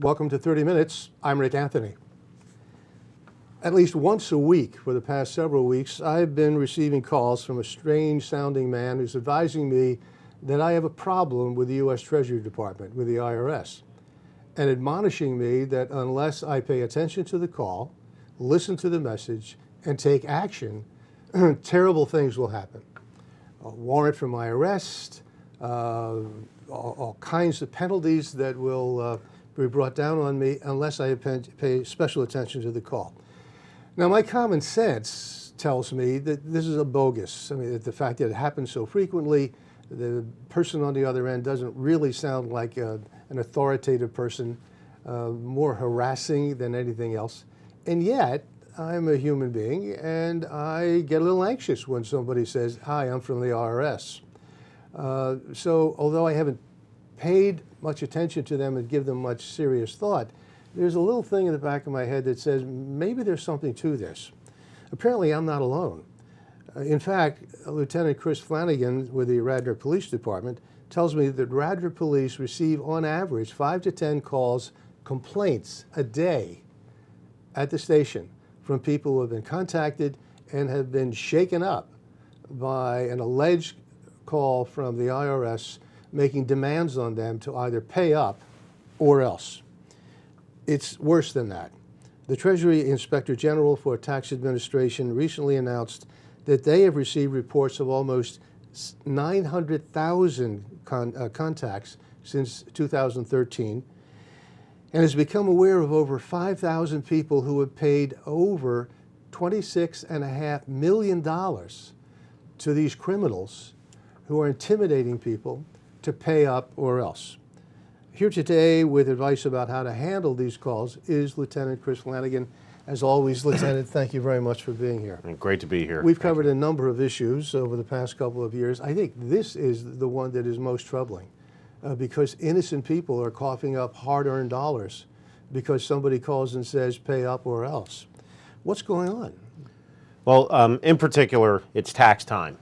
Welcome to 30 Minutes. I'm Rick Anthony. At least once a week for the past several weeks, I've been receiving calls from a strange-sounding man who's advising me that I have a problem with the U.S. Treasury Department, with the IRS, and admonishing me that unless I pay attention to the call, listen to the message, and take action, terrible things will happen. A warrant for my arrest, all kinds of penalties that will be brought down on me unless I pay special attention to the call. Now, my common sense tells me that this is a bogus. I mean, the fact that it happens so frequently, the person on the other end doesn't really sound like an authoritative person, more harassing than anything else. And yet, I'm a human being, and I get a little anxious when somebody says, "Hi, I'm from the IRS." So although I haven't paid much attention to them and give them much serious thought, there's a little thing in the back of my head that says maybe there's something to this. Apparently, I'm not alone. In fact, Lieutenant Chris Flanagan with the Radnor Police Department tells me that Radnor Police receive on average 5 to 10 calls, complaints a day at the station from people who have been contacted and have been shaken up by an alleged call from the IRS making demands on them to either pay up or else. It's worse than that. The Treasury Inspector General for Tax Administration recently announced that they have received reports of almost 900,000 contacts since 2013 and has become aware of over 5,000 people who have paid over $26.5 million to these criminals who are intimidating people to pay up or else. Here today with advice about how to handle these calls is Lieutenant Chris Flanagan. As always, Lieutenant, thank you very much for being here. Great to be here. We've covered a number of issues over the past couple of years. I think this is the one that is most troubling because innocent people are coughing up hard-earned dollars because somebody calls and says, pay up or else. What's going on? Well, in particular, it's tax time.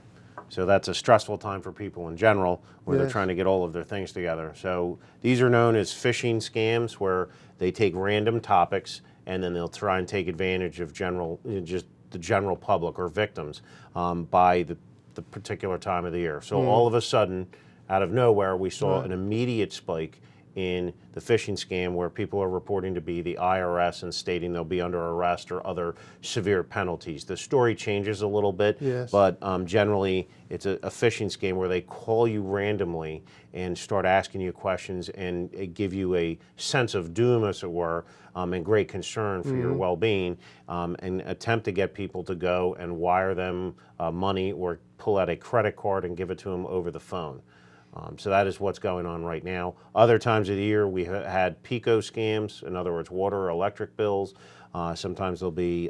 So that's a stressful time for people in general where they're trying to get all of their things together. So these are known as phishing scams where they take random topics and then they'll try and take advantage of just the general public or victims by the particular time of the year. So all of a sudden, out of nowhere, we saw an immediate spike in the phishing scam where people are reporting to be the IRS and stating they'll be under arrest or other severe penalties. The story changes a little bit, but generally it's a phishing scam where they call you randomly and start asking you questions and give you a sense of doom, as it were, and great concern for your well-being, and attempt to get people to go and wire them money or pull out a credit card and give it to them over the phone. So that is what's going on right now. Other times of the year, we had PICO scams, in other words, water or electric bills. Sometimes there'll be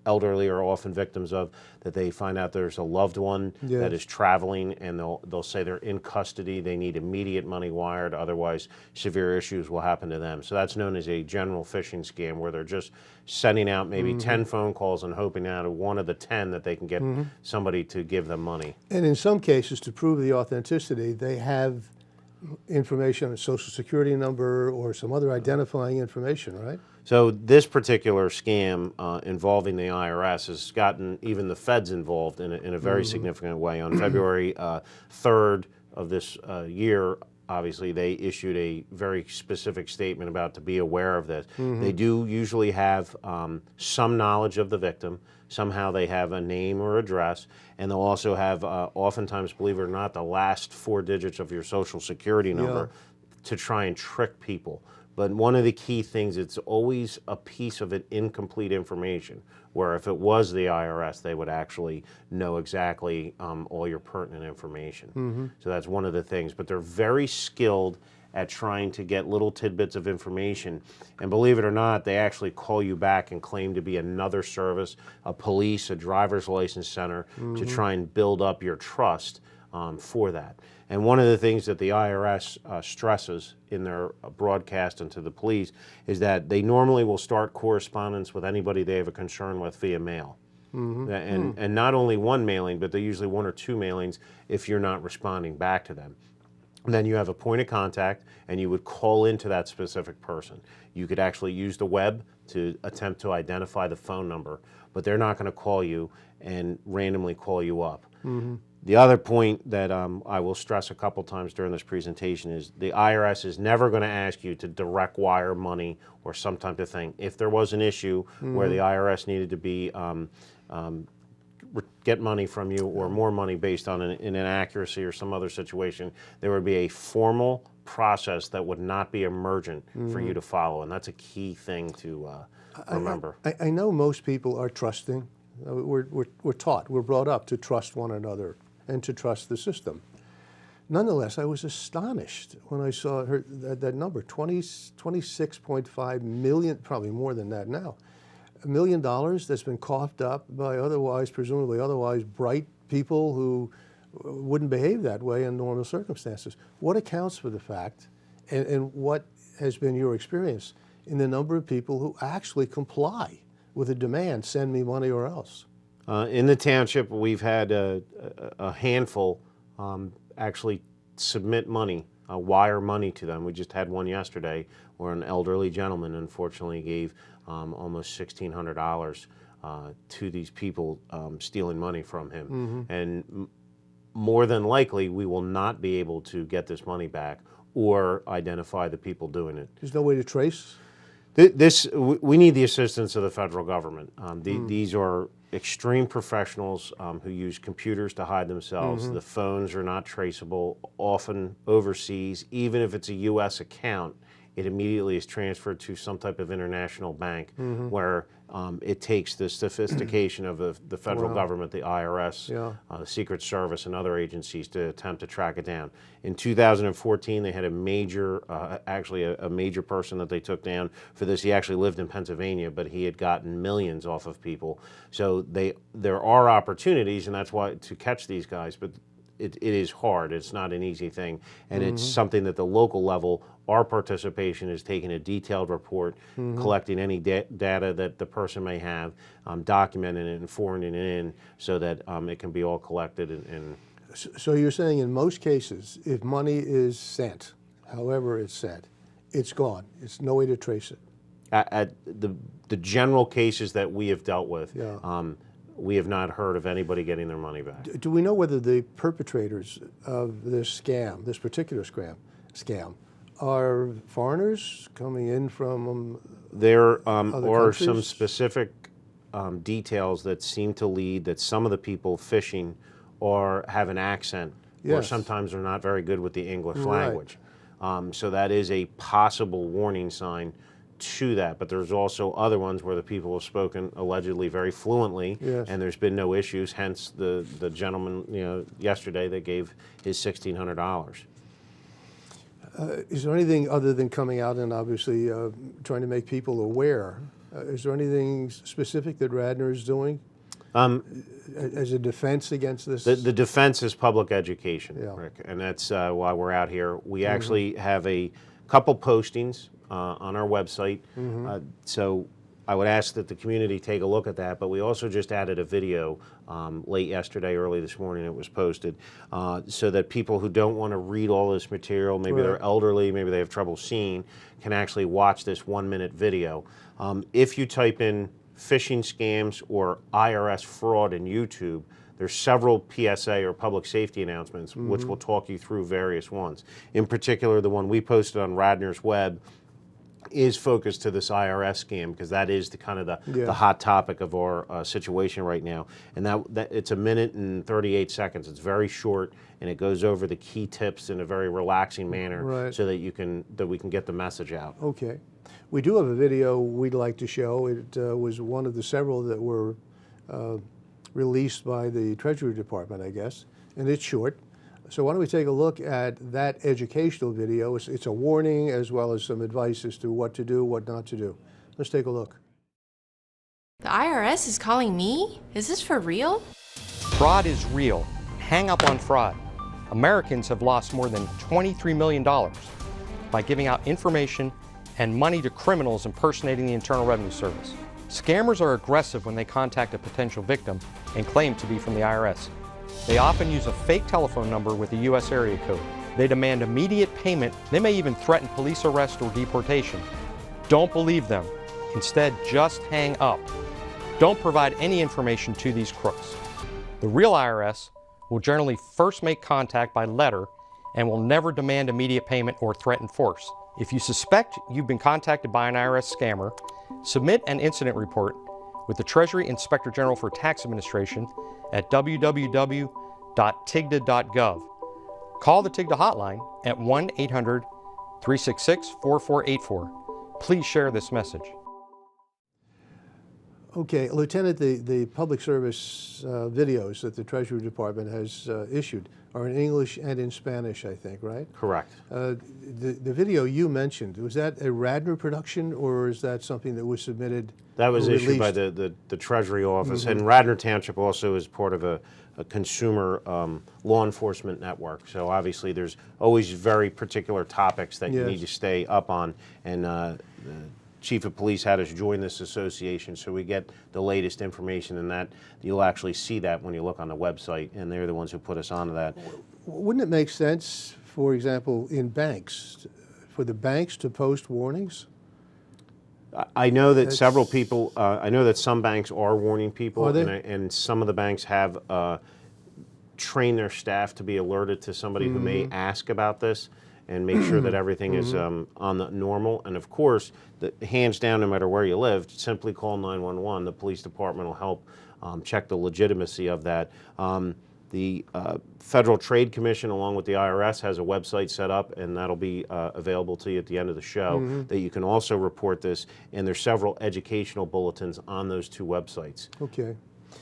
elderly are often victims of that they find out there's a loved one that is traveling and they'll say they're in custody, they need immediate money wired, otherwise severe issues will happen to them. So that's known as a general phishing scam where they're just sending out maybe 10 phone calls and hoping out of one of the 10 that they can get somebody to give them money. And in some cases, to prove the authenticity, they have information on a social security number or some other identifying information, right? So this particular scam involving the IRS has gotten even the feds involved in a very significant way. On February 3rd of this year, obviously, they issued a very specific statement about to be aware of this. They do usually have some knowledge of the victim. Somehow they have a name or address, and they'll also have, oftentimes, believe it or not, the last 4 digits of your social security number to try and trick people. But one of the key things, it's always a piece of incomplete information, where if it was the IRS, they would actually know exactly all your pertinent information. So that's one of the things. But they're very skilled at trying to get little tidbits of information. And believe it or not, they actually call you back and claim to be another service, a police, a driver's license center, to try and build up your trust for that. And one of the things that the IRS stresses in their broadcast and to the police is that they normally will start correspondence with anybody they have a concern with via mail. And not only one mailing, but they usually 1 or 2 mailings if you're not responding back to them. And then you have a point of contact, and you would call into that specific person. You could actually use the web to attempt to identify the phone number, but they're not going to call you and randomly call you up. The other point that I will stress a couple times during this presentation is the IRS is never going to ask you to direct wire money or some type of thing. If there was an issue where the IRS needed to be get money from you or more money based on an inaccuracy or some other situation, there would be a formal process that would not be emergent for you to follow, and that's a key thing to remember. I know most people are trusting. We're taught, we're brought up to trust one another and to trust the system. Nonetheless, I was astonished when I saw that number, 26.5 million, probably more than that now, $1 million that's been coughed up by presumably otherwise bright people who wouldn't behave that way in normal circumstances. What accounts for the fact, and what has been your experience in the number of people who actually comply with a demand, send me money or else? In the township, we've had a handful actually submit money, wire money to them. We just had one yesterday where an elderly gentleman unfortunately gave almost $1,600 to these people stealing money from him. And more than likely, we will not be able to get this money back or identify the people doing it. There's no way to trace? We need the assistance of the federal government. These are extreme professionals who use computers to hide themselves. The phones are not traceable, often overseas. Even if it's a U.S. account, it immediately is transferred to some type of international bank where it takes the sophistication of the federal government, the IRS, the Secret Service, and other agencies to attempt to track it down. In 2014, they had a major, actually a major person that they took down for this. He actually lived in Pennsylvania, but he had gotten millions off of people. So there are opportunities, and that's why to catch these guys, but it is hard. It's not an easy thing, and it's something that the local level, our participation is taking a detailed report, collecting any data that the person may have, documenting it and forwarding it in so that it can be all collected. So you're saying in most cases, if money is sent, however it's sent, it's gone. It's no way to trace it. At the general cases that we have dealt with, we have not heard of anybody getting their money back. Do we know whether the perpetrators of this scam, this particular scam, are foreigners coming in from there other are countries? some specific details that seem to lead that some of the people phishing have an accent, or sometimes they're not very good with the English language. So that is a possible warning sign to that, but there's also other ones where the people have spoken allegedly very fluently, and there's been no issues. Hence the gentleman, yesterday that gave his $1,600. Is there anything other than coming out and obviously trying to make people aware? Is there anything specific that Radnor is doing as a defense against this? The defense is public education, Rick, and that's why we're out here. We actually have a couple postings on our website. So I would ask that the community take a look at that, but we also just added a video late yesterday, early this morning it was posted, so that people who don't want to read all this material, maybe they're elderly, maybe they have trouble seeing, can actually watch this 1-minute video. If you type in phishing scams or IRS fraud in YouTube, there's several PSA or public safety announcements which will talk you through various ones. In particular, the one we posted on Radnor's web is focused to this IRS scam, because that is the hot topic of our situation right now. And that it's 1 minute and 38 seconds. It's very short, and it goes over the key tips in a very relaxing manner, so that we can get the message out. Okay, we do have a video we'd like to show. It was one of the several that were released by the Treasury Department, I guess, and it's short. So why don't we take a look at that educational video. It's a warning as well as some advice as to what to do, what not to do. Let's take a look. The IRS is calling me? Is this for real? Fraud is real. Hang up on fraud. Americans have lost more than $23 million by giving out information and money to criminals impersonating the Internal Revenue Service. Scammers are aggressive when they contact a potential victim and claim to be from the IRS. They often use a fake telephone number with a U.S. area code. They demand immediate payment. They may even threaten police arrest or deportation. Don't believe them. Instead, just hang up. Don't provide any information to these crooks. The real IRS will generally first make contact by letter and will never demand immediate payment or threaten force. If you suspect you've been contacted by an IRS scammer, submit an incident report with the Treasury Inspector General for Tax Administration at www.tigda.gov. Call the TIGDA hotline at 1-800-366-4484. Please share this message. Okay, Lieutenant, the public service videos that the Treasury Department has issued are in English and in Spanish, I think, right? Correct. The video you mentioned, was that a Radnor production, or is that something that was submitted? That was or issued by released? the Treasury Office, and Radnor Township also is part of a consumer law enforcement network. So obviously there's always very particular topics that you Yes. need to stay up on, and the Chief of Police had us join this association, so we get the latest information, and that you'll actually see that when you look on the website, and they're the ones who put us onto that. Wouldn't it make sense, for example, in banks, for the banks to post warnings? I know that That's- several people, I know that some banks are warning people, Are they? and some of the banks have trained their staff to be alerted to somebody who may ask about this and make sure that everything is on the normal. And of course, hands down, no matter where you live, simply call 911. The police department will help check the legitimacy of that. The Federal Trade Commission, along with the IRS, has a website set up, and that'll be available to you at the end of the show, that you can also report this, and there's several educational bulletins on those two websites. Okay.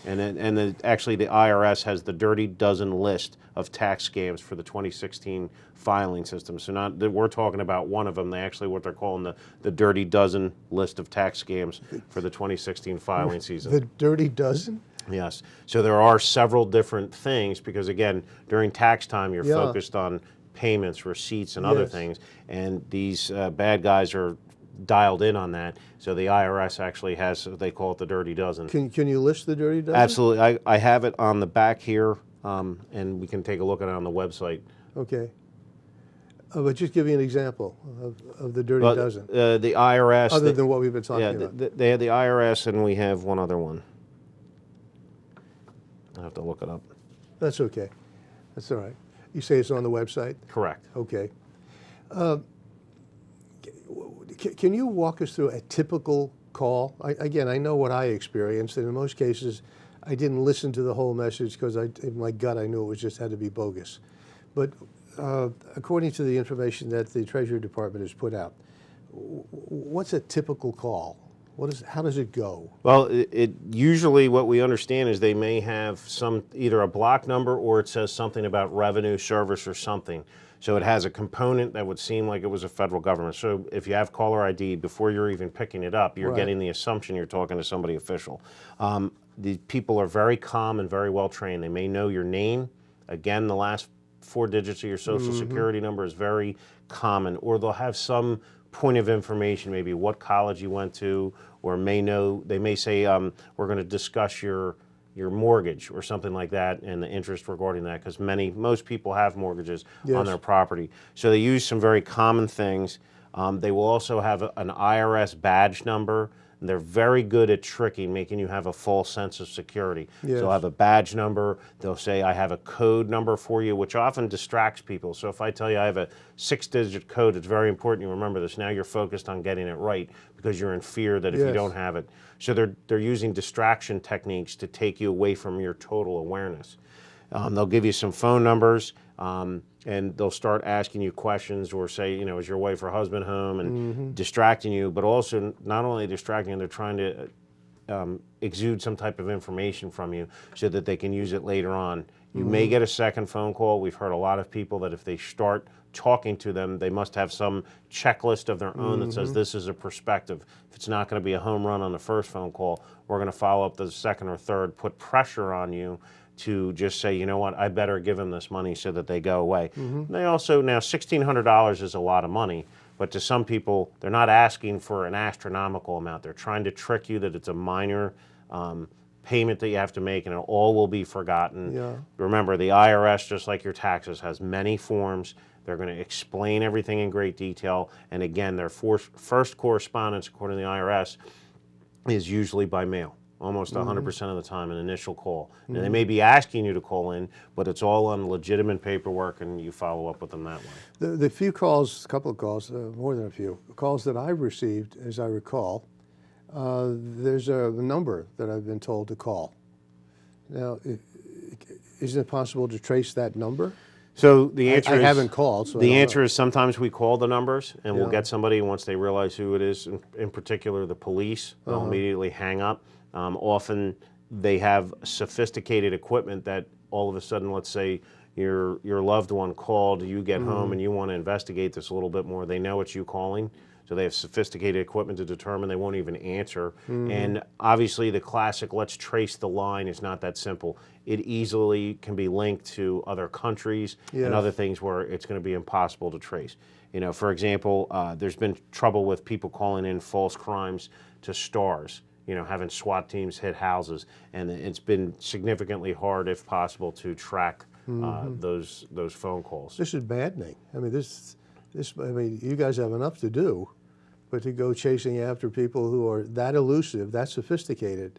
And actually, the IRS has the Dirty Dozen list of tax scams for the 2016 filing system. So not that we're talking about one of them. They actually what they're calling the Dirty Dozen list of tax scams for the 2016 filing season. The Dirty Dozen? Yes. So there are several different things because, again, during tax time, you're Yeah. focused on payments, receipts, and other Yes. things. And these bad guys are dialed in on that. So the IRS actually has, they call it the Dirty Dozen. Can you list the Dirty Dozen? Absolutely. I have it on the back here, and we can take a look at it on the website. Okay. But just give me an example of the Dirty But, Dozen, the IRS. other than what we've been talking yeah, about. they have the IRS, and we have one other one. I have to look it up. That's okay. That's all right. You say it's on the website? Correct. Okay. Can you walk us through a typical call? Again, I know what I experienced, and in most cases, I didn't listen to the whole message because in my gut I knew it was just had to be bogus. But according to the information that the Treasury Department has put out, what's a typical call? How does it go? Well, it usually what we understand is they may have either a block number or it says something about revenue, service, or something. So it has a component that would seem like it was a federal government. So if you have caller ID, before you're even picking it up, you're Right. getting the assumption you're talking to somebody official. The people are very calm and very well trained. They may know your name. Again, the last 4 digits of your social security number is very common. Or they'll have some point of information, maybe what college you went to, or they may say, we're going to discuss your mortgage or something like that and the interest regarding that, because most people have mortgages Yes. on their property. So they use some very common things. They will also have an IRS badge number. And they're very good at tricking, making you have a false sense of security. Yes. So they'll have a badge number. They'll say, I have a code number for you, which often distracts people. So if I tell you I have a 6-digit code, it's very important you remember this. Now you're focused on getting it right because you're in fear that if you Yes. don't have it. So they're using distraction techniques to take you away from your total awareness. They'll give you some phone numbers, and they'll start asking you questions or say, is your wife or husband home, and distracting you, but also not only distracting you, they're trying to exude some type of information from you so that they can use it later on. You may get a second phone call. We've heard a lot of people that if they start talking to them, they must have some checklist of their own that says this is a perspective. If it's not going to be a home run on the first phone call, we're going to follow up the second or third, put pressure on you to just say, you know what, I better give them this money so that they go away. They also, now $1,600 is a lot of money, but to some people, they're not asking for an astronomical amount. They're trying to trick you that it's a minor payment that you have to make and it all will be forgotten. Yeah. Remember, the IRS, just like your taxes, has many forms, They're going to explain everything in great detail. And again, their first correspondence, according to the IRS, is usually by mail. Almost 100% of the time, an initial call. And they may be asking you to call in, but it's all on legitimate paperwork, and you follow up with them that way. The few calls, a couple of calls, more than a few, calls that I've received, as I recall, there's a number that I've been told to call. Now, is it possible to trace that number? So the answer I is, haven't called. So the answer is sometimes we call the numbers, and we'll Yeah. get somebody once they realize who it is. In particular, the police. They'll immediately hang up. Often they have sophisticated equipment that all of a sudden, let's say your loved one called, you get home and you want to investigate this a little bit more. They know it's you calling. So they have sophisticated equipment to determine they won't even answer. And obviously the classic, let's trace the line, is not that simple. It easily can be linked to other countries Yes. and other things where it's going to be impossible to trace. You know, for example, there's been trouble with people calling in false crimes to stars, you know, having SWAT teams hit houses. And it's been significantly hard, if possible, to track those phone calls. This is maddening. I mean, I mean, you guys have enough to do, but to go chasing after people who are that elusive, that sophisticated,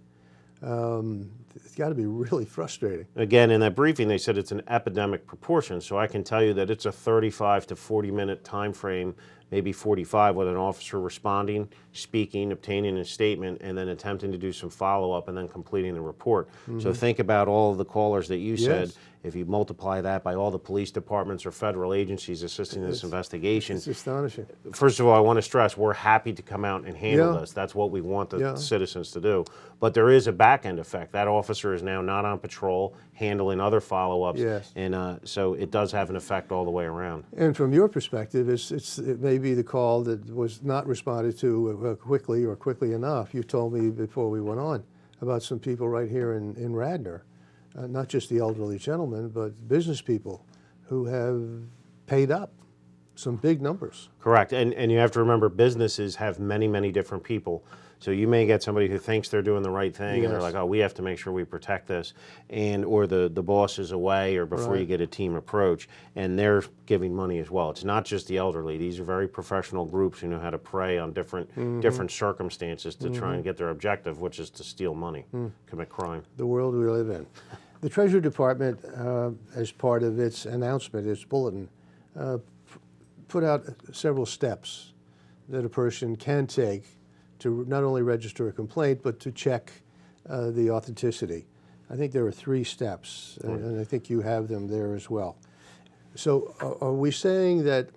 it's got to be really frustrating. Again, in that briefing, they said it's an epidemic proportion. So I can tell you that it's a 35 to 40 minute time frame, maybe 45, with an officer responding, speaking, obtaining a statement, and then attempting to do some follow-up and then completing the report. So think about all of the callers that you said. Yes. If you multiply that by all the police departments or federal agencies assisting in this investigation, It's astonishing. first of all, I want to stress we're happy to come out and handle Yeah. this. That's what we want the Yeah. citizens to do. But there is a back-end effect. That officer is now not on patrol, handling other follow-ups, Yes. and so it does have an effect all the way around. And from your perspective, it may be the call that was not responded to quickly or quickly enough. You told me before we went on about some people right here in Radnor, not just the elderly gentlemen, but business people who have paid up some big numbers. Correct, and you have to remember businesses have many, many different people. So you may get somebody who thinks they're doing the right thing, and they're Yes. like, oh, we have to make sure we protect this, or the boss is away, or before you Right. get a team approach, and they're giving money as well. It's not just the elderly. These are very professional groups who know how to prey on different circumstances to try and get their objective, which is to steal money, commit crime. The world we live in. The Treasury Department, as part of its announcement, its bulletin, put out several steps that a person can take to not only register a complaint, but to check the authenticity. I think there are 3 steps, and I think you have them there as well. So are we saying that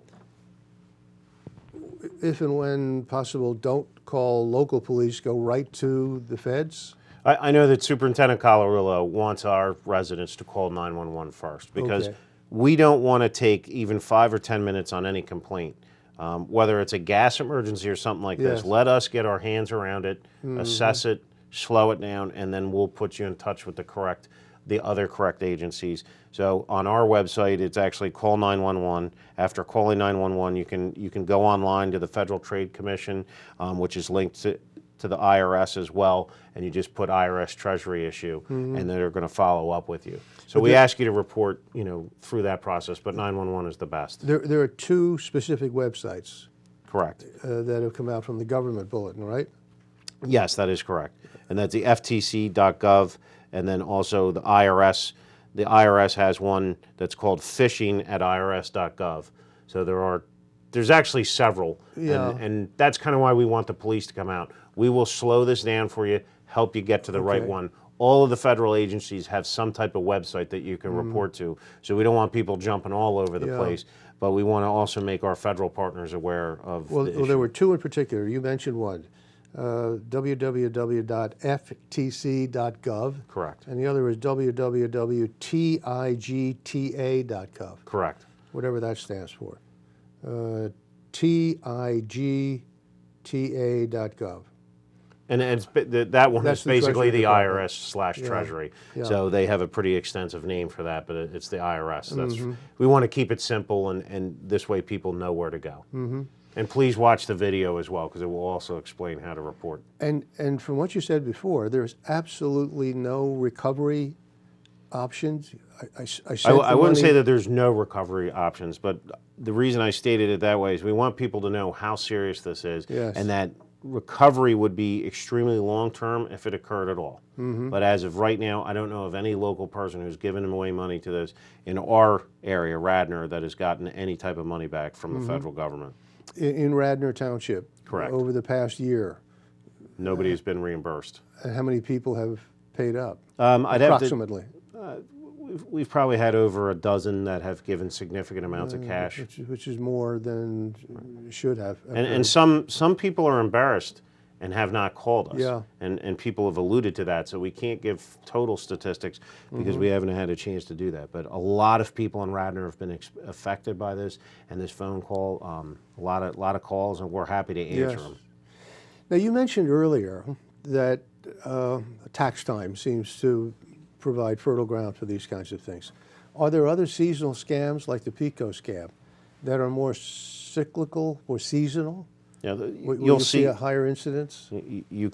if and when possible, don't call local police, go right to the feds? I know that Superintendent Colorillo wants our residents to call 911 first, because Okay. we don't want to take even 5 or 10 minutes on any complaint. Whether it's a gas emergency or something like this, Yes. let us get our hands around it, assess it, slow it down, and then we'll put you in touch with the other correct agencies. So on our website, it's actually call 911. After calling 911, you can go online to the Federal Trade Commission, which is linked to the IRS as well, and you just put IRS Treasury issue, and they're going to follow up with you. So we ask you to report, through that process, but 911 is the best. There are 2 specific websites Correct. that have come out from the government bulletin, right? Yes, that is correct. And that's the ftc.gov, and then also the IRS. The IRS has one that's called phishing@irs.gov. So there's actually several, Yeah. and that's kind of why we want the police to come out. We will slow this down for you, help you get to the right Okay. one. All of the federal agencies have some type of website that you can report to, so we don't want people jumping all over the Yeah. place, but we want to also make our federal partners aware of Well, the there issue. were 2 in particular. You mentioned one, www.ftc.gov. Correct. And the other is www.tigta.gov, Correct. whatever that stands for. tigta.gov. And that one That's is the basically Treasury the Department. IRS/Treasury. Yeah. So they have a pretty extensive name for that, but it's the IRS. Mm-hmm. We want to keep it simple, and this way people know where to go. Mm-hmm. And please watch the video as well, because it will also explain how to report. And from what you said before, there's absolutely no recovery options? I sent I the wouldn't money- say that there's no recovery options, but the reason I stated it that way is we want people to know how serious this is, Yes. and that recovery would be extremely long-term if it occurred at all. But as of right now, I don't know of any local person who's given away money to this in our area, Radnor, that has gotten any type of money back from the federal government. in Radnor Township. Correct. Over the past year. Nobody has been reimbursed. And how many people have paid up? I'd have to, Approximately. we've probably had over a dozen that have given significant amounts of cash. Which is more than should have. And some people are embarrassed and have not called us. Yeah. And people have alluded to that, so we can't give total statistics because we haven't had a chance to do that. But a lot of people in Radnor have been affected by this and this phone call. A lot of calls, and we're happy to answer Yes. them. Now, you mentioned earlier that tax time seems to provide fertile ground for these kinds of things. Are there other seasonal scams like the Pico scam that are more cyclical or seasonal? Yeah, Will you'll you see see a higher incidence? you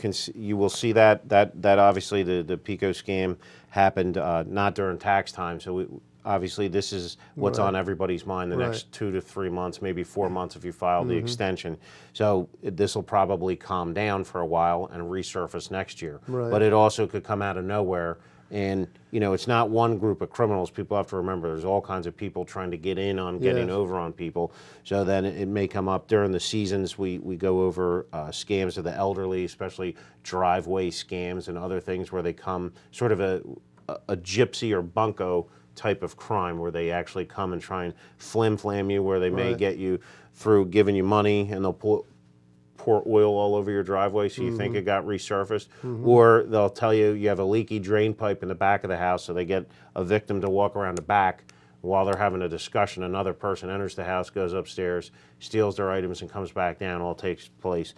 will see that obviously the Pico scam happened not during tax time. So obviously this is what's Right. on everybody's mind the Right. next 2 to 3 months, maybe 4 months if you file the extension. So this will probably calm down for a while and resurface next year. Right. But it also could come out of nowhere. And, it's not one group of criminals. People have to remember there's all kinds of people trying to get in on getting Yes. over on people. So then it may come up during the seasons. We go over scams of the elderly, especially driveway scams and other things where they come sort of a gypsy or bunco type of crime where they actually come and try and flim-flam you, where they may Right. get you through giving you money and they'll pour oil all over your driveway so you think it got resurfaced, or they'll tell you you have a leaky drain pipe in the back of the house, so they get a victim to walk around the back while they're having a discussion. Another person enters the house, goes upstairs, steals their items, and comes back down. All takes place.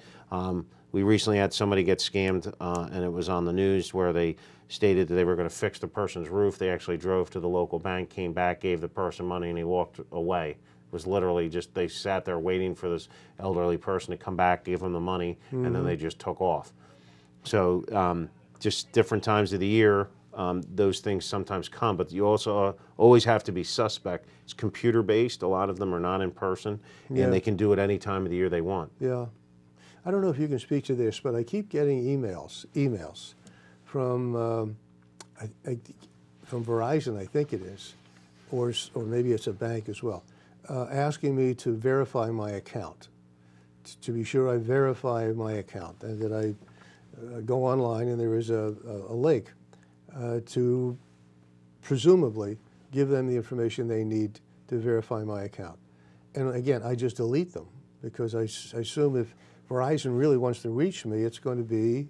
We recently had somebody get scammed, and it was on the news where they stated that they were going to fix the person's roof. They actually drove to the local bank, came back, gave the person money, and he walked away. It was literally just they sat there waiting for this elderly person to come back, give them the money, and then they just took off. So just different times of the year, those things sometimes come, but you also always have to be suspect. It's computer-based. A lot of them are not in person, Yeah. and they can do it any time of the year they want. Yeah. I don't know if you can speak to this, but I keep getting emails from from Verizon, I think it is, or maybe it's a bank as well, asking me to verify my account, to be sure I verify my account, and that I go online and there is a link to presumably give them the information they need to verify my account. And again, I just delete them because I assume if Verizon really wants to reach me, it's going to be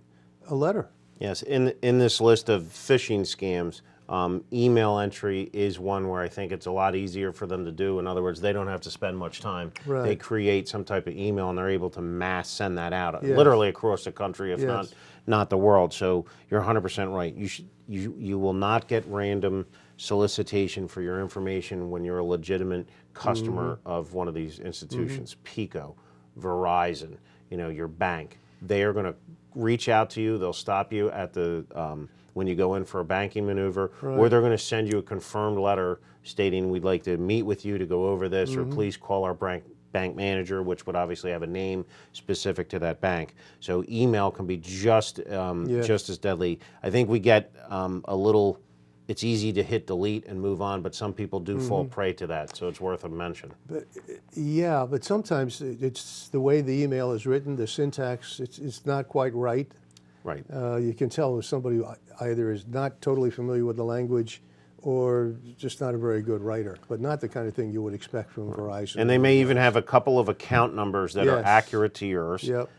a letter. Yes, in this list of phishing scams, email entry is one where I think it's a lot easier for them to do. In other words, they don't have to spend much time. Right. They create some type of email and they're able to mass send that out, Yes. literally across the country, if Yes. not the world. So you're 100% right. You will not get random solicitation for your information when you're a legitimate customer of one of these institutions. Pico, Verizon, your bank. They are going to reach out to you. They'll stop you at the when you go in for a banking maneuver, or they're going to send you a confirmed letter stating we'd like to meet with you to go over this, or please call our bank manager, which would obviously have a name specific to that bank. So email can be just as deadly. I think we get a little. It's easy to hit delete and move on, but some people do fall prey to that, so it's worth a mention. But sometimes it's the way the email is written, the syntax, it's not quite right. Right. You can tell if somebody either is not totally familiar with the language or just not a very good writer, but not the kind of thing you would expect from Verizon. And they may even have a couple of account numbers that are Yes. accurate to yours. Yep.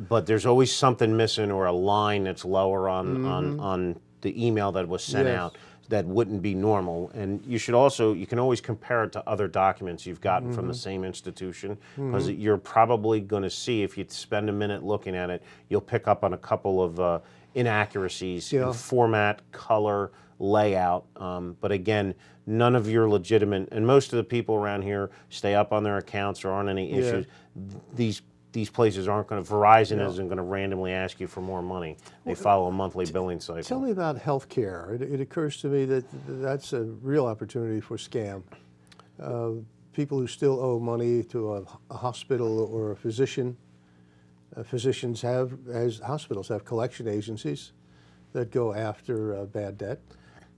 But there's always something missing or a line that's lower on the email that was sent Yes. out that wouldn't be normal. And you can always compare it to other documents you've gotten from the same institution, because you're probably going to see, if you spend a minute looking at it, you'll pick up on a couple of inaccuracies in format, color, layout. But again, none of your legitimate, and most of the people around here stay up on their accounts or on any issues. These these places aren't going to, Verizon Yeah. isn't going to randomly ask you for more money. They follow a monthly billing cycle. Tell me about health care. It occurs to me that that's a real opportunity for scam. People who still owe money to a hospital or a physician. Physicians have, as hospitals have collection agencies that go after bad debt.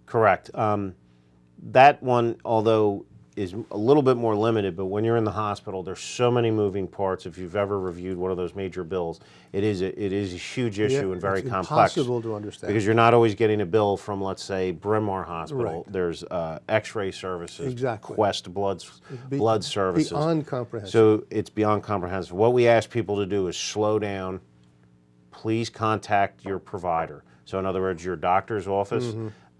Correct. That one, although is a little bit more limited, but when you're in the hospital, there's so many moving parts. If you've ever reviewed one of those major bills, it is a huge issue and very it's complex. Impossible to understand. Because you're not always getting a bill from, let's say, Bryn Mawr Hospital. Right. There's X-ray services, Exactly. Quest blood services. Beyond comprehensive. So it's beyond comprehensive. What we ask people to do is slow down. Please contact your provider. So in other words, your doctor's office.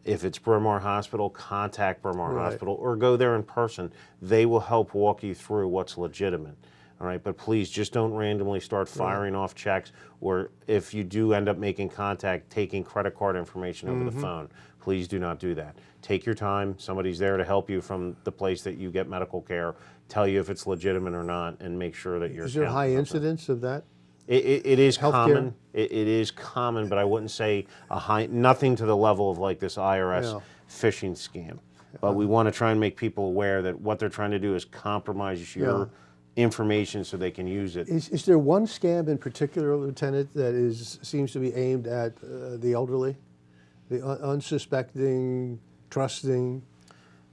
If it's Bryn Mawr Hospital, contact Bryn Mawr Right. Hospital or go there in person. They will help walk you through what's legitimate. All right, but please just don't randomly start firing off checks, or if you do end up making contact, taking credit card information over the phone. Please do not do that. Take your time. Somebody's there to help you from the place that you get medical care, tell you if it's legitimate or not, and make sure that you're. Is there high incidence of that? It is Healthcare? common. It is common, but I wouldn't say nothing to the level of like this IRS Yeah. phishing scam. But we want to try and make people aware that what they're trying to do is compromise your information so they can use it. Is there one scam in particular, Lieutenant, that seems to be aimed at the elderly, the unsuspecting, trusting,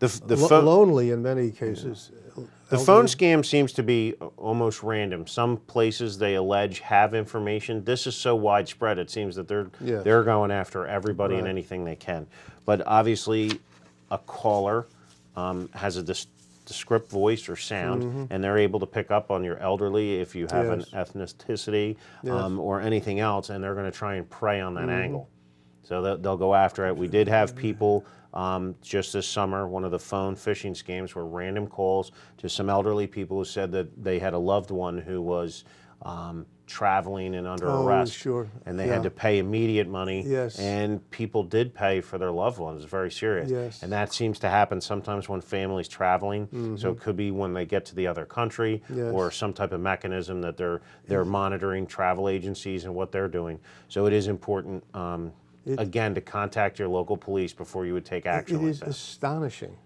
lonely in many cases? The phone scam seems to be almost random. Some places they allege have information. This is so widespread, it seems that they're going after everybody and anything they can. But obviously, a caller has a descript voice or sound, and they're able to pick up on your elderly if you have an ethnicity or anything else, and they're going to try and prey on that angle. So they'll go after it. We did have people just this summer, one of the phone phishing scams were random calls to some elderly people who said that they had a loved one who was traveling and under arrest. Sure. And they had to pay immediate money. Yes. And people did pay for their loved ones. It's very serious. Yes. And that seems to happen sometimes when families traveling. So it could be when they get to the other country or some type of mechanism that they're monitoring travel agencies and what they're doing. So it is important. Again, to contact your local police before you would take action like that. It is astonishing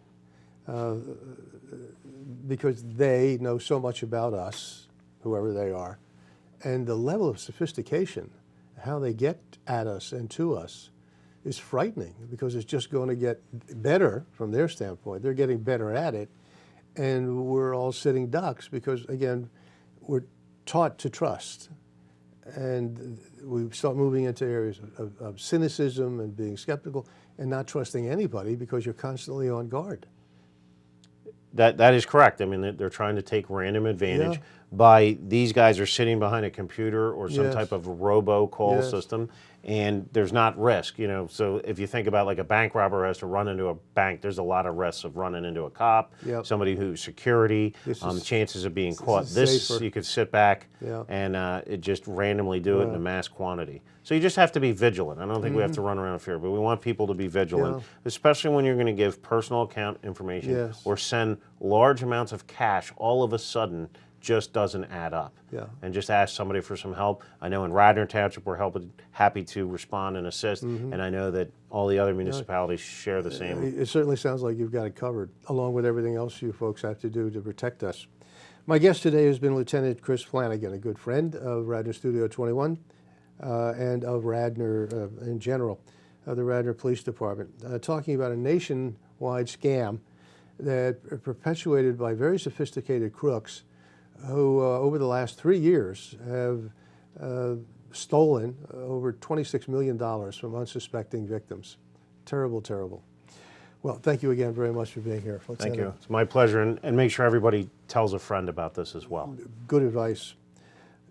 because they know so much about us, whoever they are, and the level of sophistication, how they get at us and to us, is frightening because it's just going to get better from their standpoint. They're getting better at it, and we're all sitting ducks because, again, we're taught to trust. And we start moving into areas of cynicism and being skeptical and not trusting anybody because you're constantly on guard. That is correct. I mean, they're trying to take random advantage by these guys are sitting behind a computer or some type of robocall system, and there's not risk, you know. So if you think about like a bank robber has to run into a bank, there's a lot of risks of running into a cop, somebody who's security, chances of being caught. This you could sit back and it just randomly do it in a mass quantity. So you just have to be vigilant. I don't think we have to run around in fear, but we want people to be vigilant, especially when you're going to give personal account information or send large amounts of cash all of a sudden. Just doesn't add up. And just ask somebody for some help. I know in Radnor Township we're happy to respond and assist, and I know that all the other municipalities share the same. It certainly sounds like you've got it covered, along with everything else you folks have to do to protect us. My guest today has been Lieutenant Chris Flanagan, a good friend of Radnor Studio 21 and of Radnor in general, the Radnor Police Department, talking about a nationwide scam that perpetuated by very sophisticated crooks who over the last 3 years have stolen over $26 million from unsuspecting victims. Terrible, terrible. Well, thank you again very much for being here. Thank you. It's my pleasure. And make sure everybody tells a friend about this as well. Good advice.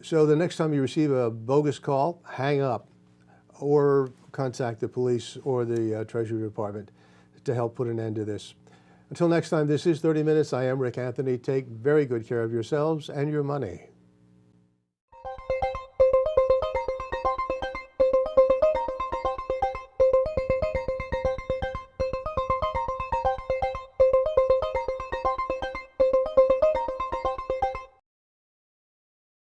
So the next time you receive a bogus call, hang up or contact the police or the Treasury Department to help put an end to this. Until next time, this is 30 Minutes. I am Rick Anthony. Take very good care of yourselves and your money.